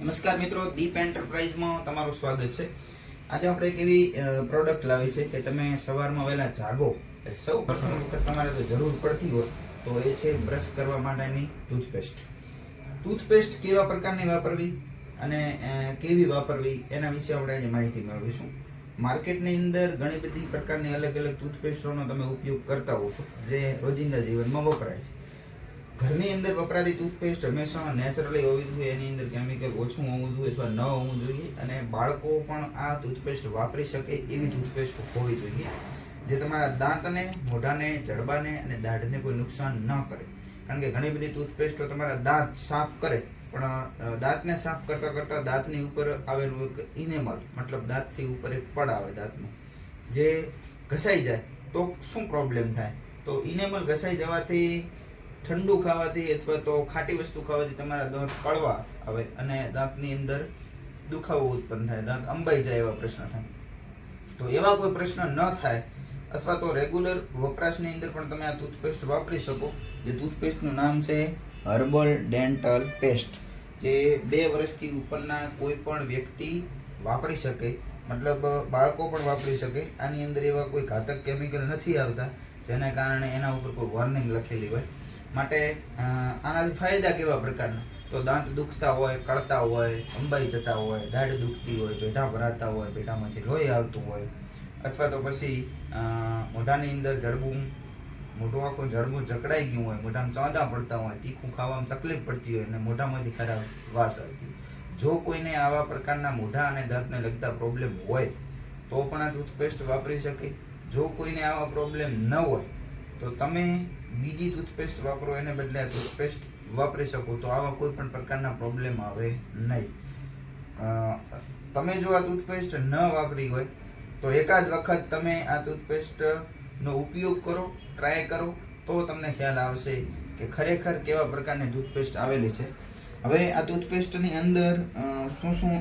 નમસ્કાર મિત્રો, દીપ એન્ટરપ્રાઇઝમાં તમારું સ્વાગત છે. આજે આપણે એક એવી પ્રોડક્ટ લાવી છે કે તમે સવારમાં વહેલા જાગો એટલે સૌ પ્રથમ વખત તમારે તો જરૂર પડતી હોય તો એ છે બ્રશ કરવા માટેની ટૂથપેસ્ટ કેવા પ્રકારની વાપરવી અને કેવી વાપરવી એના વિશે આપણે આજે માહિતી મેળવીશું. માર્કેટની અંદર ઘણી બધી પ્રકારની અલગ અલગ ટૂથપેસ્ટોનો તમે ઉપયોગ કરતા હો છો જે રોજિંદા જીવનમાં વપરાય છે. ઘરની અંદર વપરાતી ટૂથપેસ્ટ હંમેશા નેચરલી હોવી જોઈએ, એની અંદર કેમિકલ ઓછું હોવું જોઈએ અથવા ન હોવું જોઈએ, અને બાળકો પણ આ ટૂથપેસ્ટ વાપરી શકે એવી ટૂથપેસ્ટ હોવી જોઈએ જે તમારા દાંતને, મોઢાને, જડબાને અને દાઢને કોઈ નુકસાન ન કરે. કારણ કે ઘણી બધી ટૂથપેસ્ટો તમારા દાંત સાફ કરે પણ દાંતને સાફ કરતાં કરતાં દાંતની ઉપર આવેલું એક ઇનેમલ મતલબ દાંતથી ઉપર એક પડ આવે દાંતનું, જે ઘસાઈ જાય તો શું પ્રોબ્લેમ થાય? તો ઇનેમલ ઘસાઈ જવાથી, ઠંડુ ખાવાથી અથવા તો ખાટી વસ્તુ ખાવાથી તમારા દાંત કળવા આવે અને દાંતની અંદર દુખાવો ઉત્પન્ન થાય, દાંત અંબાઈ જાય એવા પ્રશ્ન થાય. તો એવા કોઈ પ્રશ્ન ન થાય અથવા તો રેગ્યુલર વપરાશની અંદર પણ તમે આ ટૂથપેસ્ટ વાપરી શકો. જે ટૂથપેસ્ટનું નામ છે હર્બલ ડેન્ટલ પેસ્ટ, જે 2 વર્ષથી ઉપરના કોઈ પણ વ્યક્તિ વાપરી શકે, મતલબ બાળકો પણ વાપરી શકે. આની અંદર એવા કોઈ ઘાતક કેમિકલ નથી આવતા જેના કારણે એના ઉપર કોઈ વોર્નિંગ લખેલી હોય. માટે આનાથી ફાયદા કેવા પ્રકારના? તો દાંત દુખતા હોય, કળતા હોય, અંબાઈ જતા હોય, દાઢ દુખતી હોય, પેઢા ભરાતા હોય, પેઢામાંથી લોહી આવતું હોય, અથવા તો પછી મોઢાની અંદર મોઢું આખું જડબું જકડાઈ ગયું હોય, મોઢામાં ચાંદા પડતા હોય, તીખું ખાવામાં તકલીફ પડતી હોય અને મોઢામાંથી ખરાબ વાસ આવતી હોય. જો કોઈને આવા પ્રકારના મોઢા અને દાંતને લગતા પ્રોબ્લેમ હોય તો પણ આ ટૂથપેસ્ટ વાપરી શકે. જો કોઈને આવા પ્રોબ્લેમ ન હોય તો તમે બીજી ટૂથપેસ્ટ વાપરો, એને બદલે આ ટૂથપેસ્ટ વાપરી શકો તો આવા કોઈ પણ પ્રકારના પ્રોબ્લેમ આવે નહીં. તમે જો આ ટૂથપેસ્ટ ન વાપરી હોય તો એકાદ વખત તમે આ ટૂથપેસ્ટનો ઉપયોગ કરો, ટ્રાય કરો, તો તમને ખ્યાલ આવશે કે ખરેખર કેવા પ્રકારની ટૂથપેસ્ટ આવેલી છે. હવે આ ટૂથપેસ્ટની અંદર શું શું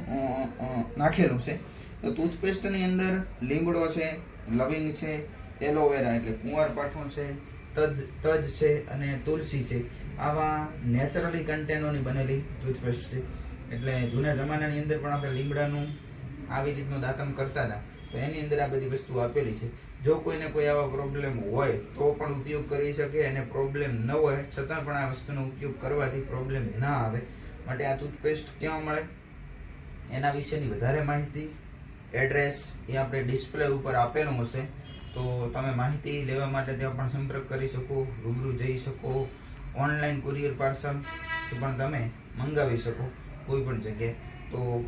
નાખેલું છે? તો ટૂથપેસ્ટની અંદર લીમડો છે, લવિંગ છે, એલોવેરા એટલે કુંવરપાઠું છે, તજ છે અને તુલસી છે. આવા નેચરલી કન્ટેનોની બનેલી ટૂથપેસ્ટ છે. એટલે જૂના જમાનાની અંદર પણ આપણે લીમડાનું આવી રીતનું દાંતણ કરતા હતા તો એની અંદર આ બધી વસ્તુ આપેલી છે. જો કોઈને કોઈ આવા પ્રોબ્લેમ હોય તો પણ ઉપયોગ કરી શકે, અને પ્રોબ્લેમ ન હોય છતાં પણ આ વસ્તુનો ઉપયોગ કરવાથી પ્રોબ્લેમ ના આવે. માટે આ ટૂથપેસ્ટ ક્યાં મળે એના વિશેની વધારે માહિતી, એડ્રેસ એ આપણે ડિસ્પ્લે ઉપર આપેલું હશે, તો તમે માહિતી લેવા માટે ત્યાં પણ સંપર્ક કરી શકો, રૂબરૂ જઈ શકો, ઓનલાઈન કુરિયર પાર્સલ પણ તમે મંગાવી શકો કોઈ પણ જગ્યાએ. તો